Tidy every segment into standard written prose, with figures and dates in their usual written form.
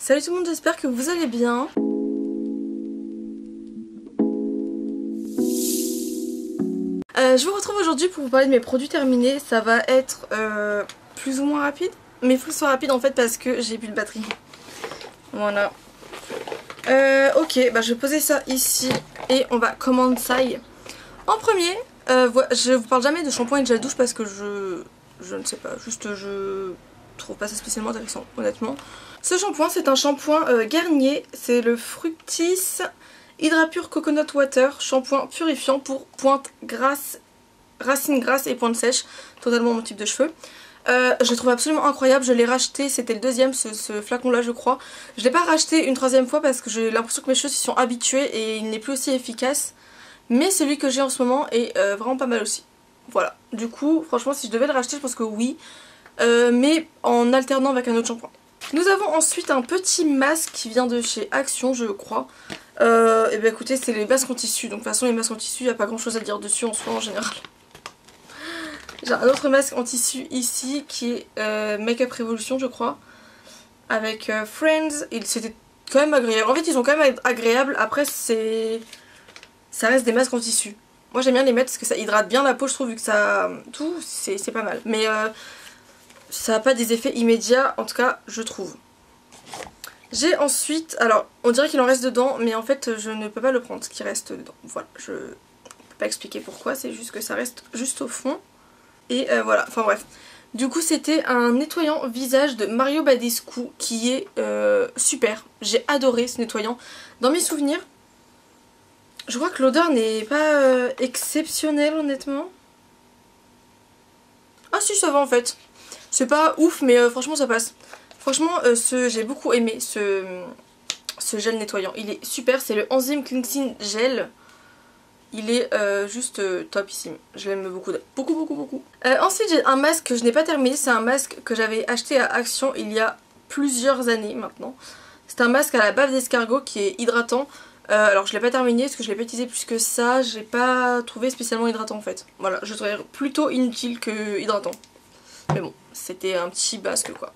Salut tout le monde, j'espère que vous allez bien. Je vous retrouve aujourd'hui pour vous parler de mes produits terminés. Ça va être plus ou moins rapide. Mais il faut que ce soit rapide en fait parce que j'ai plus de batterie. Voilà. Ok, bah je vais poser ça ici et on va commander ça. En premier, je vous parle jamais de shampoing et de gel douche parce que je ne sais pas, juste je trouve pas ça spécialement intéressant honnêtement. Ce shampoing c'est un shampoing Garnier, c'est le Fructis Hydra-Pure Coconut Water, shampoing purifiant pour pointe grasse, racines grasses et pointe sèche, totalement mon type de cheveux. Je le trouve absolument incroyable, je l'ai racheté, c'était le deuxième ce flacon là je crois. Je l'ai pas racheté une troisième fois parce que j'ai l'impression que mes cheveux s'y sont habitués et il n'est plus aussi efficace. Mais celui que j'ai en ce moment est vraiment pas mal aussi. Voilà, du coup franchement si je devais le racheter je pense que oui. Mais en alternant avec un autre shampoing. Nous avons ensuite un petit masque qui vient de chez Action je crois. Et bien écoutez c'est les masques en tissu, donc de toute façon les masques en tissu il n'y a pas grand chose à dire dessus en soi en général. J'ai un autre masque en tissu ici qui est Make Up Revolution je crois. Avec Friends, c'était quand même agréable. En fait ils sont quand même agréables, après ça reste des masques en tissu. Moi j'aime bien les mettre parce que ça hydrate bien la peau je trouve, vu que ça... tout c'est pas mal. Mais ça n'a pas des effets immédiats en tout cas je trouve. J'ai ensuite, alors on dirait qu'il en reste dedans mais en fait je ne peux pas le prendre ce qui reste dedans. Voilà, je ne peux pas expliquer pourquoi, c'est juste que ça reste juste au fond. Et voilà, enfin bref. Du coup c'était un nettoyant visage de Mario Badescu qui est super. J'ai adoré ce nettoyant. Dans mes souvenirs, je crois que l'odeur n'est pas exceptionnelle honnêtement. Ah si ça va en fait. C'est pas ouf mais franchement ça passe. Franchement j'ai beaucoup aimé ce gel nettoyant. Il est super, c'est le Enzyme Cleansing Gel. Il est juste topissime. Je l'aime beaucoup, beaucoup. Ensuite j'ai un masque que je n'ai pas terminé. C'est un masque que j'avais acheté à Action il y a plusieurs années maintenant. C'est un masque à la bave d'escargot qui est hydratant. Alors je l'ai pas terminé parce que je l'ai pas utilisé plus que ça. J'ai pas trouvé spécialement hydratant en fait. Voilà, je trouvais plutôt inutile que hydratant. Mais bon, c'était un petit masque quoi.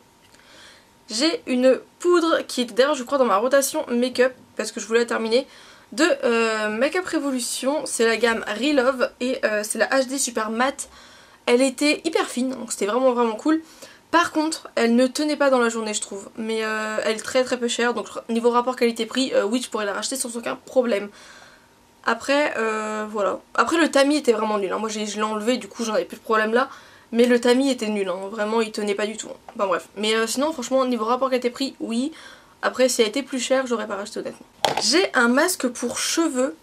J'ai une poudre qui est d'ailleurs je crois dans ma rotation make-up parce que je voulais la terminer. De Make Up Revolution, c'est la gamme Relove et c'est la HD Super Matte. Elle était hyper fine, donc c'était vraiment cool. Par contre, elle ne tenait pas dans la journée je trouve, mais elle est très peu chère, donc niveau rapport qualité-prix, oui je pourrais la racheter sans aucun problème. Après, voilà. Après le tamis était vraiment nul, hein. Moi je l'ai enlevé, du coup j'en avais plus de problème là. Mais le tamis était nul, hein. Vraiment il tenait pas du tout. Enfin bref, mais sinon franchement niveau rapport qualité-prix, oui. Après si elle était plus chère, j'aurais pas racheté honnêtement. J'ai un masque pour cheveux,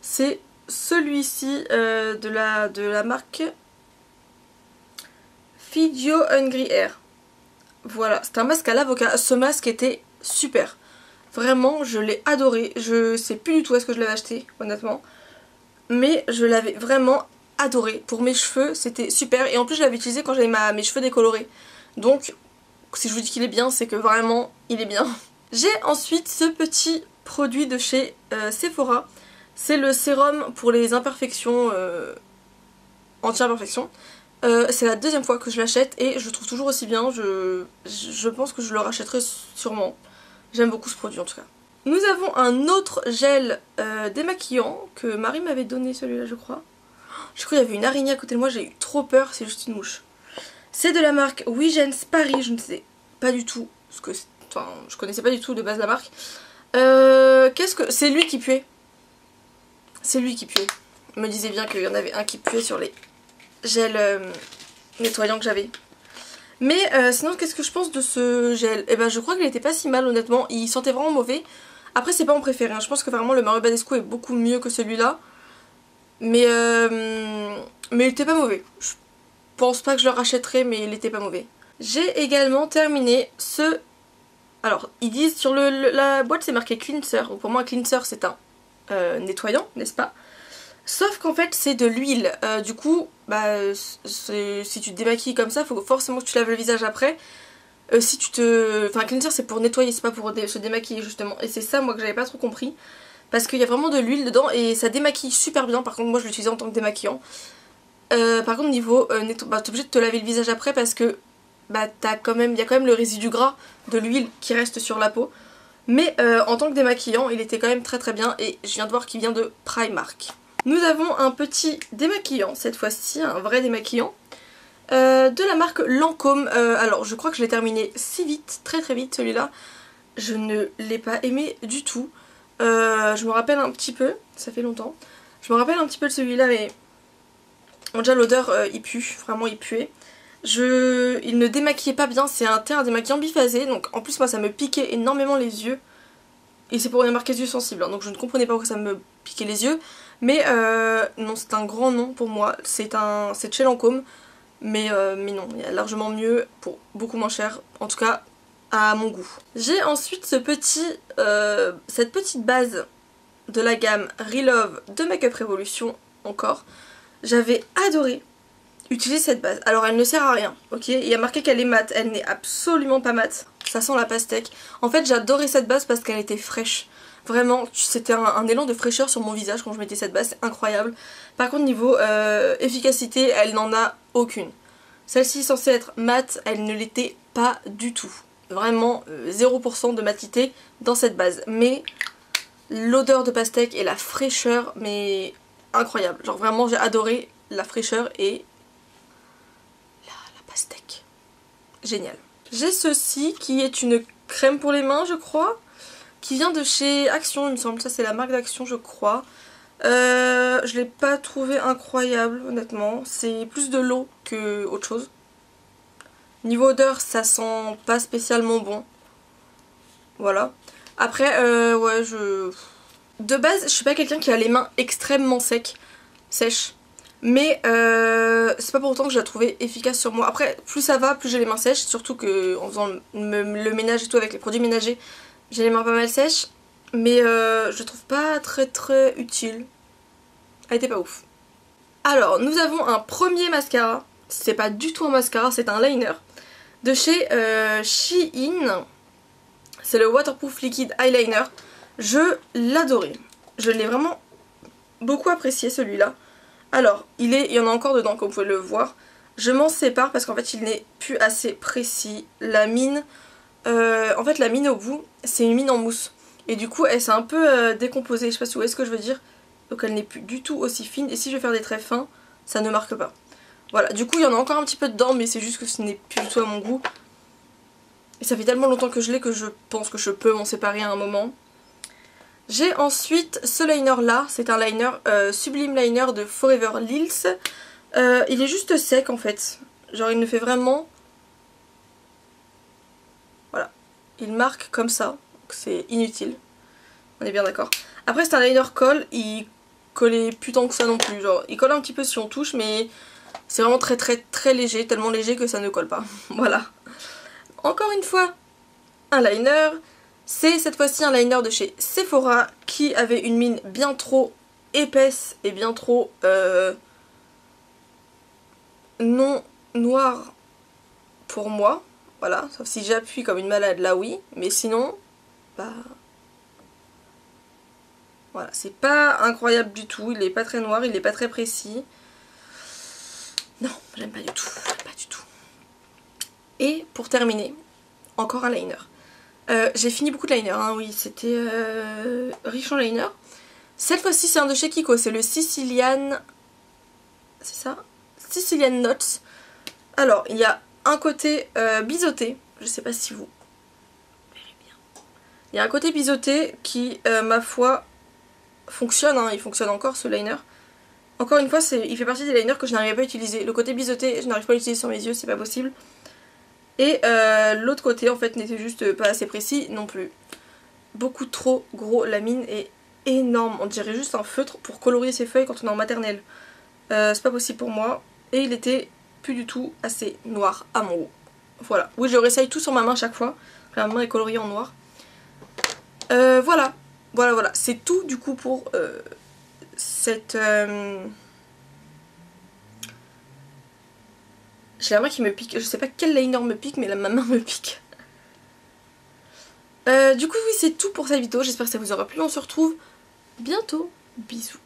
c'est celui-ci de la marque Fidio Hungry Hair. Voilà, c'est un masque à l'avocat, ce masque était super. Vraiment, je l'ai adoré, je sais plus du tout où est-ce que je l'avais acheté, honnêtement. Mais je l'avais vraiment adoré, pour mes cheveux c'était super. Et en plus je l'avais utilisé quand j'avais mes cheveux décolorés. Donc, si je vous dis qu'il est bien, c'est que vraiment, il est bien. J'ai ensuite ce petit produit de chez Sephora. C'est le sérum pour les imperfections, anti-imperfections. C'est la deuxième fois que je l'achète et je le trouve toujours aussi bien. Je pense que je le rachèterai sûrement. J'aime beaucoup ce produit en tout cas. Nous avons un autre gel démaquillant que Marie m'avait donné, celui-là je crois. Je crois qu'il y avait une araignée à côté de moi, j'ai eu trop peur, c'est juste une mouche. C'est de la marque Wigens Paris, je ne sais pas du tout ce que c'est. Enfin, je connaissais pas du tout de base la marque. Qu'est-ce que... C'est lui qui puait. C'est lui qui puait. Il me disait bien qu'il y en avait un qui puait sur les gels nettoyants que j'avais. Mais sinon, qu'est-ce que je pense de ce gel? Eh ben, je crois qu'il était pas si mal honnêtement. Il sentait vraiment mauvais. Après, c'est pas mon préféré, hein. Je pense que vraiment le Mario Badescu est beaucoup mieux que celui-là. Mais il était pas mauvais. Je pense pas que je le rachèterai, mais il était pas mauvais. J'ai également terminé ce... Alors, ils disent sur la boîte c'est marqué cleanser. Donc pour moi, un cleanser c'est un nettoyant, n'est-ce pas? Sauf qu'en fait c'est de l'huile. Du coup, bah, si tu te démaquilles comme ça, il faut forcément que tu laves le visage après. Si tu te... Enfin, un cleanser c'est pour nettoyer, c'est pas pour se démaquiller justement. Et c'est ça moi que j'avais pas trop compris. Parce qu'il y a vraiment de l'huile dedans et ça démaquille super bien. Par contre, moi je l'utilisais en tant que démaquillant. Par contre, niveau t'es obligé de te laver le visage après parce que bah il y a quand même le résidu gras de l'huile qui reste sur la peau. Mais en tant que démaquillant, il était quand même très très bien et je viens de voir qu'il vient de Primark. Nous avons un petit démaquillant, cette fois-ci, un vrai démaquillant, de la marque Lancôme. Alors je crois que je l'ai terminé si vite, très très vite celui-là. Je ne l'ai pas aimé du tout. Je me rappelle un petit peu, ça fait longtemps, je me rappelle un petit peu de celui-là mais bon, déjà l'odeur il pue, vraiment il puait. Il ne démaquillait pas bien, c'est un démaquillant biphasé, donc en plus moi ça me piquait énormément les yeux. Et c'est pour une marque yeux sensibles, hein, donc je ne comprenais pas pourquoi ça me piquait les yeux. Mais non, c'est un grand non pour moi, c'est de chez Lancôme. Mais non, il y a largement mieux pour beaucoup moins cher, en tout cas à mon goût. J'ai ensuite cette petite base de la gamme Relove de Makeup Revolution encore. J'avais adoré utiliser cette base. Alors elle ne sert à rien, ok. Il y a marqué qu'elle est mate, elle n'est absolument pas mate. Ça sent la pastèque. En fait j'adorais cette base parce qu'elle était fraîche. Vraiment, c'était un élan de fraîcheur sur mon visage quand je mettais cette base, c'est incroyable. Par contre niveau efficacité, elle n'en a aucune. Celle-ci est censée être mate, elle ne l'était pas du tout. Vraiment 0% de matité dans cette base. Mais l'odeur de pastèque et la fraîcheur, mais incroyable. Genre vraiment j'ai adoré la fraîcheur et la pastèque. Génial. J'ai ceci qui est une crème pour les mains je crois. Qui vient de chez Action il me semble. Ça c'est la marque d'Action je crois. Je l'ai pas trouvé incroyable honnêtement. C'est plus de l'eau que autre chose. Niveau odeur ça sent pas spécialement bon. Voilà. Après ouais de base je suis pas quelqu'un qui a les mains extrêmement sèches. Mais c'est pas pour autant que je la trouvais efficace sur moi. Après plus ça va plus j'ai les mains sèches. Surtout que en faisant le ménage et tout avec les produits ménagers, j'ai les mains pas mal sèches. Mais je la trouve pas très utile. Elle était pas ouf. Alors nous avons un premier mascara. C'est pas du tout un mascara, c'est un liner. De chez Shein. C'est le Waterproof Liquid Eyeliner. Je l'adorais. Je l'ai vraiment beaucoup apprécié celui-là. Alors, il y en a encore dedans comme vous pouvez le voir. Je m'en sépare parce qu'en fait il n'est plus assez précis. La mine, en fait la mine au bout, c'est une mine en mousse. Et du coup elle s'est un peu décomposée, je sais pas si vous voyez ce que je veux dire. Donc elle n'est plus du tout aussi fine. Et si je vais faire des traits fins, ça ne marque pas. Voilà, du coup il y en a encore un petit peu dedans, mais c'est juste que ce n'est plus du tout à mon goût. Et ça fait tellement longtemps que je l'ai que je pense que je peux m'en séparer à un moment. J'ai ensuite ce liner là, c'est un liner Sublime Liner de Forever Lilz. Il est juste sec en fait, genre il ne fait vraiment... Voilà, il marque comme ça, donc c'est inutile, on est bien d'accord. Après c'est un liner colle, il collait plus tant que ça non plus, genre il colle un petit peu si on touche mais c'est vraiment très léger, tellement léger que ça ne colle pas, voilà. Encore une fois, un liner. C'est cette fois-ci un liner de chez Sephora qui avait une mine bien trop épaisse et bien trop non noire pour moi. Voilà, sauf si j'appuie comme une malade là oui, mais sinon, bah... Voilà, c'est pas incroyable du tout, il est pas très noir, il est pas très précis. Non, j'aime pas du tout, Et pour terminer, encore un liner. J'ai fini beaucoup de liner, hein, oui, c'était riche en liner. Cette fois-ci c'est un de chez Kiko, c'est le Sicilian... C'est ça? Sicilian Notes. Alors, il y a un côté biseauté, je sais pas si vous verrez bien. Il y a un côté biseauté qui, ma foi, fonctionne, hein, il fonctionne encore ce liner. Encore une fois, il fait partie des liners que je n'arrivais pas à utiliser. Le côté biseauté, je n'arrive pas à l'utiliser sur mes yeux, c'est pas possible. Et l'autre côté en fait n'était juste pas assez précis non plus. Beaucoup trop gros, la mine est énorme. On dirait juste un feutre pour colorier ses feuilles quand on est en maternelle. C'est pas possible pour moi. Et il était plus du tout assez noir à mon goût. Voilà. Oui, je réessaye tout sur ma main chaque fois. La main est coloriée en noir. Voilà. Voilà. C'est tout du coup pour cette... J'ai la main qui me pique, je sais pas quel liner me pique mais ma main me pique. Du coup oui c'est tout pour cette vidéo, j'espère que ça vous aura plu, on se retrouve bientôt, bisous.